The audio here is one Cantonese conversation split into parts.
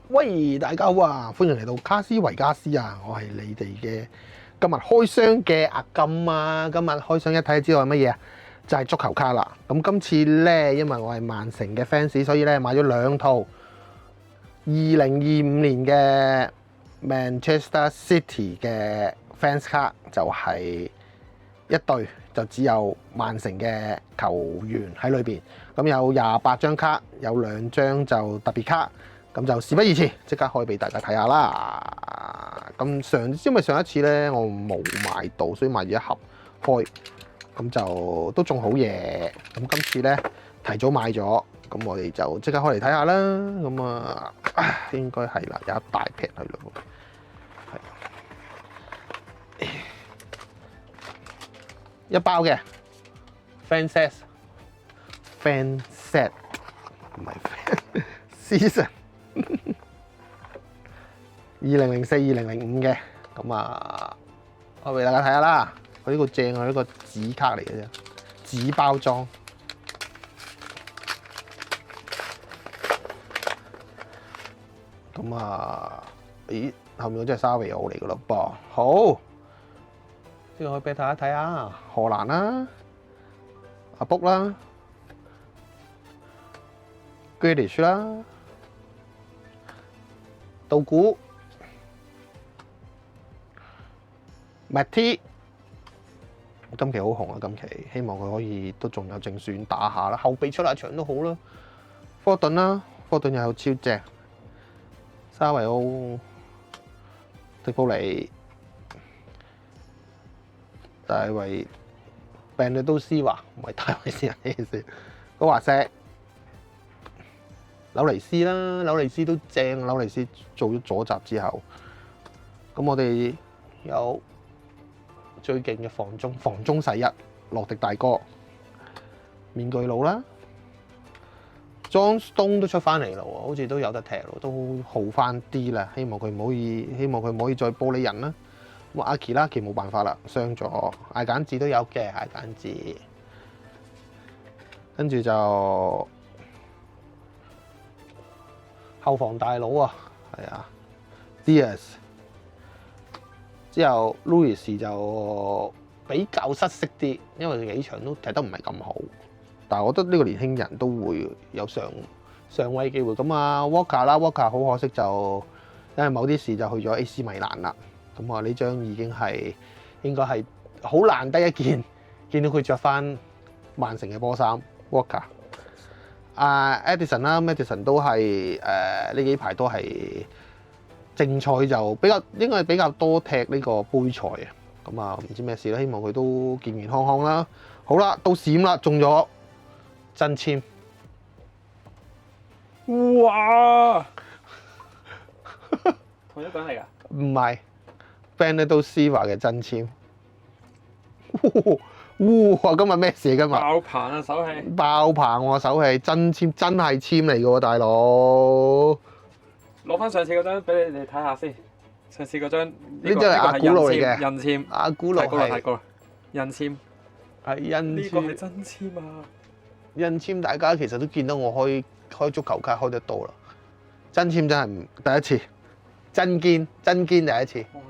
喂，大家好啊！歡迎嚟到卡斯維加斯啊！我係你哋嘅今日開箱嘅阿金啊！今日開箱一睇就知道係乜嘢啊？就係足球卡啦！咁今次咧，因為我係曼城嘅 fans，所以咧買咗兩套2025年嘅 Manchester City 嘅 fans 卡，就係一隊就只有曼城嘅球員喺裏邊。咁有28張卡，有2張就特別卡。咁就事不宜遲，即刻開俾大家睇下啦。咁因為上一次咧我冇買到，所以買咗一盒開，咁就都仲好嘢。咁今次咧提早買咗，咁我哋就即刻開嚟睇下啦。咁啊，應該係啦，有一大劈喺度，係一包嘅 fan set 唔係 season。2004-2005嘅，咁啊，我俾大家睇下啦。佢呢個正啊，呢個紙卡嚟嘅啫，紙包裝。咁啊，咦，後面嗰隻係沙維奧嚟噶咯噃。好，呢個可以俾大家睇下，荷蘭啦，阿卜啦 ，Grealish 啦。道古、Matty， 今期好紅啊！今期希望佢可以都仲有正選打下啦，後備出下場都好啦。科頓啦，科頓又有超正。沙維奧、迪布尼、大衛、病毒都斯華，唔係大衛斯人呢件事。高華石。紐尼斯啦，紐尼斯都正。紐尼斯做咗左閘之後，咁我哋有最勁嘅防中世一洛迪大哥，面具佬啦 ，John Stone 都出翻嚟啦喎，好似都有得踢咯，都好翻啲啦。希望佢唔可以再玻璃人啦。咁阿奇啦，奇冇辦法啦，傷咗。艾簡治都有嘅，艾簡治，跟住就。後防大佬啊，係啊 ，Diaz 之後 Louis 就比較失色啲，因為佢幾場都踢得唔係咁好。但係我覺得呢個年輕人都會有上位機會。咁啊 Walker 啦 ，Walker 好可惜就因為某啲事就去咗 AC 米蘭啦。咁啊呢張已經係應該係好難得一見到佢着翻曼城嘅波衫 Walker。Edison 啦 ，Edison 都係呢幾排都係正賽就應該係比較多踢呢個杯賽啊。咁啊唔知咩事啦，希望佢都健健康康啦。好啦，到閃啦，中咗真籤。哇！同一個人嚟㗎？唔係 Bernardo Silva 嘅真籤。哇！今日咩事今日？爆棚啊手氣！爆棚喎手氣，真籤真係籤嚟嘅喎，大佬。攞翻上次嗰張俾你哋睇下先。上次嗰張呢張係阿古路嚟嘅，印籤。阿古路係太高啦！印籤係印呢個係籤，真籤啊！印籤大家其實都見到我開足球卡開得多啦。真籤真係唔第一次，真堅第一次，哇！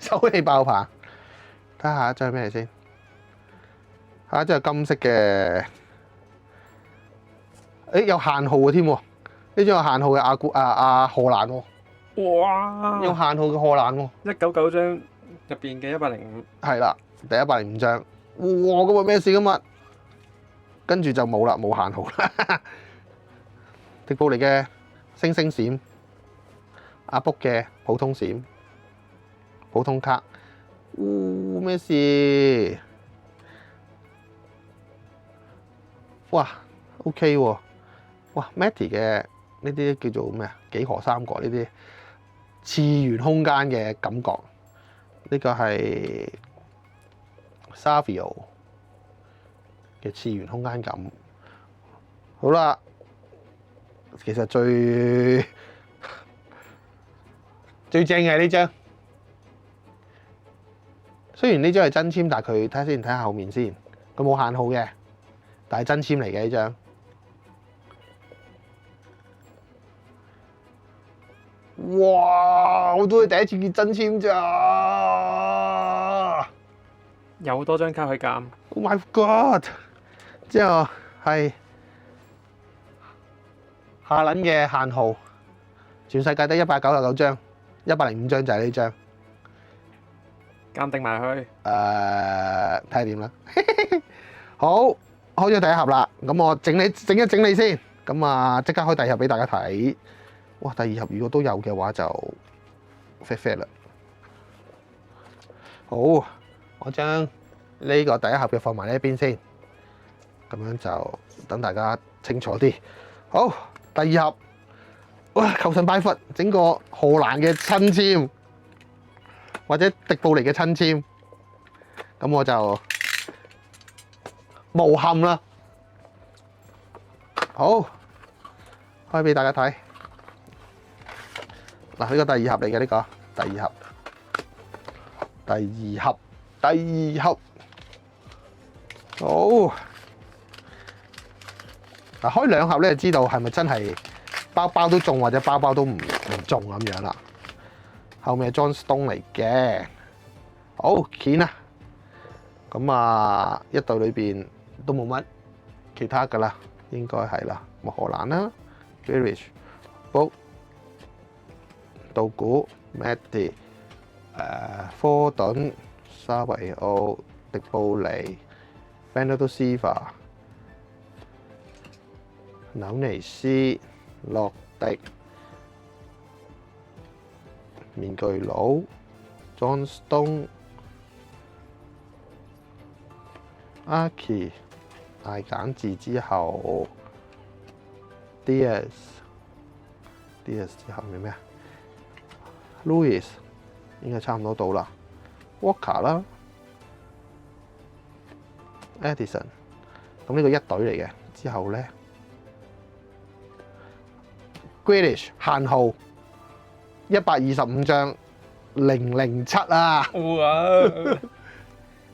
手氣爆棚。睇下下一張係咩先？下一張係金色嘅，誒有限號嘅添喎，呢張有限號嘅荷蘭喎。哇！有限號嘅荷蘭喎。199張入邊嘅105。係啦，第105張。哇！今日咩事今日？跟住就冇啦，冇限號啦。迪布尼嘅星星閃，阿卜嘅普通閃，普通卡。咩事？哇 ，OK 喎。哇 ，Matty 嘅呢啲叫做咩啊？幾何三角呢啲次元空間嘅感覺。呢個係 Savio 嘅次元空間感。好啦，其實最正嘅係呢張。雖然呢張係真籤，但係佢睇下後面先，佢冇限號嘅。但係真籤嚟嘅呢張，哇！我都係第一次見真籤咋有多張卡去減。 ！Oh my god！之後係下撚嘅限號，全世界得199張，105張就係呢張。鑑定埋去。睇下點啦。好，開咗第一盒啦，咁我整一整理先，咁啊即刻開第二盒俾大家睇。哇！第二盒如果都有嘅話就 fair 啦。好，我將呢個第一盒嘅放埋呢一邊先，咁樣就等大家清楚啲。好，第二盒，哇！求神拜佛，整個荷蘭嘅親簽，或者迪布尼嘅親簽，咁我就無憾啦。好，開俾大家睇。嗱，呢個第二盒嚟嘅呢個，第二盒。好。嗱，開兩盒咧，就知道係咪真係包包都中或者包包都唔中咁樣啦。後面係 John Stone 嚟嘅，好鉗啊！咁啊，一隊裏邊都冇乜其他噶啦，應該係啦，冇荷蘭啦 ，Grealish、Book、道古、Maddie、科頓、沙維奧、迪布尼、Bernardo Silva、紐尼斯、洛迪、面具佬、John Stone、阿奇、大簡字之後 Diaz 之後係咩啊 ？Louis 應該差唔多到啦。Walker 啦 ，Edison， 咁呢個一隊嚟嘅。之後咧 ，Grealish 限號125張007啊哇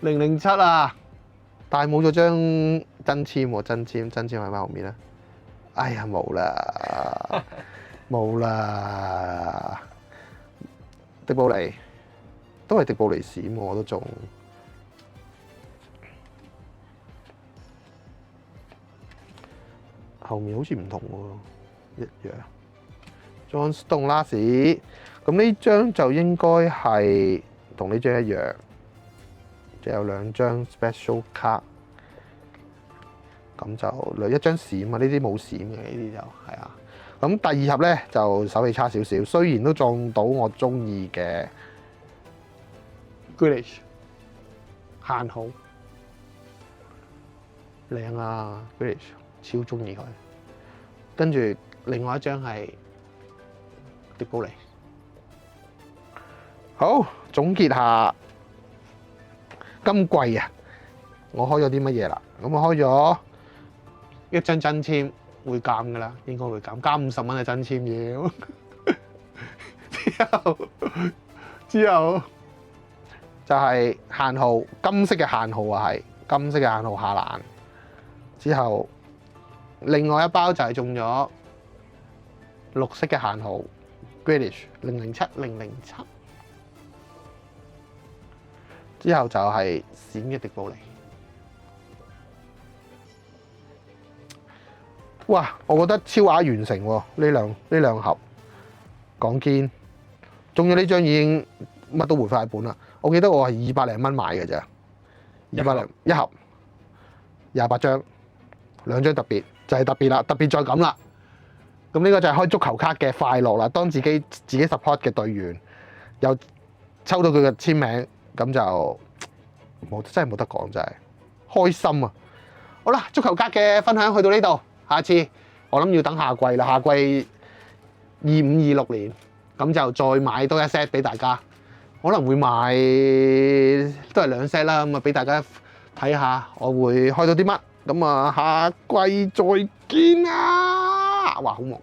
！007啊！但係冇咗張真籤喎，真籤喺咪後面咧？哎呀，冇啦，冇啦！迪布尼都係迪布尼閃喎，我都中。後面好似唔同喎，一樣。John Stone last， 咁呢張就應該係同呢張一樣。就有兩張 special 卡，咁就一張閃啊！呢啲冇閃嘅，呢啲就係啊。咁第二盒咧就手氣差少少，雖然都撞到我中意嘅 Grealish 限號，靚啊 Grealish 超中意佢。跟住另外一張係迪布尼。好，總結下。今季啊，我開咗啲乜嘢啦？咁我開咗一張真籤，會減噶啦，應該會減，加50蚊嘅真籤要。之後就係限號，金色嘅限號啊，係金色嘅限號下欄。之後另外一包就係中咗綠色嘅限號 Grealish 007。之後就係閃嘅迪布尼。哇！我覺得超額完成喎，呢兩盒講堅，中咗呢張已經乜都回翻本啦。我記得我係200零蚊買嘅咋，200零一盒28張，兩張特別就係特別啦，特別再咁啦。咁呢個就係開足球卡嘅快樂啦。當自己 support 嘅隊員又抽到佢嘅簽名。咁就真係冇得講，真係開心啊！好啦，足球卡嘅分享去到呢度，下次我諗要等夏季啦，夏季25-26年，咁就再買多一 set 俾大家，可能會買都係2 set 啦，咁啊俾大家睇下我會開到啲乜，咁啊下季再見啊！哇，好忙。